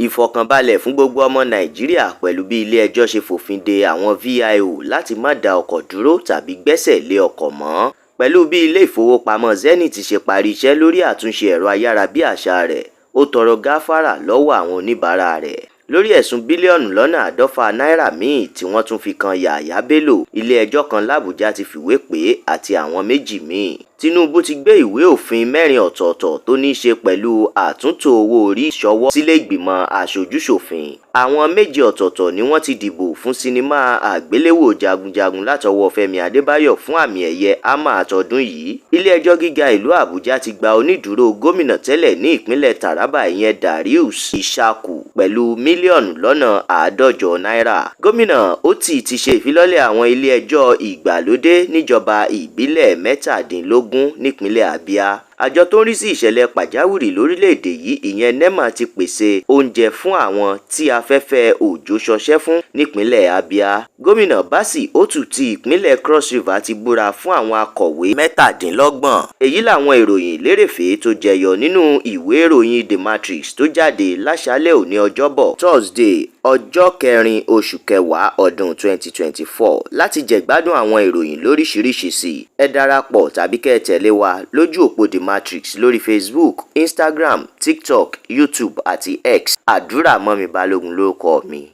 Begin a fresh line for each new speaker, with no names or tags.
ìfọ̀kànbalẹ̀ fún gbogbo ọmọ Nàìjíríà pẹ̀lú bí ilé-ẹjọ́ ṣe fòfin de àwọn VIO láti má dá ọkọ̀ dúró tàbí gbẹ́sẹ̀ lé ọkọ̀ mọ́. Pẹ̀lú bí ilé ìfowópamọ́ Zenith ṣe parí iṣẹ́ lórí àtúnṣe ẹ̀rọ ayárabíàṣá rẹ̀, ó tọrọ gáfárà lọ́wọ́ àwọn oníbàárà rẹ̀. Lórí ẹ̀sùn bílíọ̀nù lọ́nà àádọ́fà náírà míì tí wọ́n tún fi kan Yàyà Bello, ilé-ẹjọ́ kan l'Àbújá ti fìwé pè é àti àwọn méjì míì. Tinubu ti gbé ìwé òfin 4 ọ̀tọ̀ọ̀tọ̀ tó ní í ṣe pẹ̀lú àtúntò owó orí ṣọwọ́ sílé ìgbìmọ̀ aṣojú-ṣòfin. Àwọn 2 ọ̀tọ̀ọ̀tọ̀ ni wọ́n ti dìbò fún sinimá àgbéléwò jagunjagun látọwọ́ Fẹ́mi Adébáyọ̀ fún àmì ẹ̀yẹ AMA àtọdún yìí. Ilé-ẹjọ́ gíga ìlú Àbújá ti gba onídùúró gómìnà tẹ́lẹ̀ ní ìpínlẹ̀ Taraba ìyẹn Darius Ishaku pẹ̀lú mílíọ̀nù lọ́nà 150 náírà. Gómìnà Oti ti ṣe ìfilọ́lẹ̀ àwọn ilé-ẹjọ́ ìgbàlódé níjọba ìbílẹ̀ 17 nípínlẹ̀ Abia. Àjọ tó ń rí sí ìṣẹ̀lẹ̀ pàjáwìrì lórílẹ̀‐èdè yìí ìyẹn NEMA ti pèsè oúnjẹ fún àwọn tí afẹ́fẹ́ òjò ṣọṣẹ́ fún nípínlẹ̀ Abia. Gómìnà Basi Otu ti ìpínlẹ̀ Cross River ti búra fún àwọn akọ̀wé 27. Èyí làwọn ìròyìn lérèfé tó jẹyọ nínú ìwé ìròyìn TheMatrix tó jáde láṣálẹ́ òní Ọjọ́bọ̀ Thursday ọjọ́ 4 oṣù kẹwàá ọdún 2024. Láti jẹ̀gbádùn àwọn ìròyìn lóríṣiríṣi sí, ẹ darapọ̀ tàbí kẹ́ ẹ tẹ̀lé wa lójú òpó TheMatrix lórí Facebook, Instagram, TikTok, YouTube àti X. Àdúrà mọ́mi Balógun lórúkọ mi.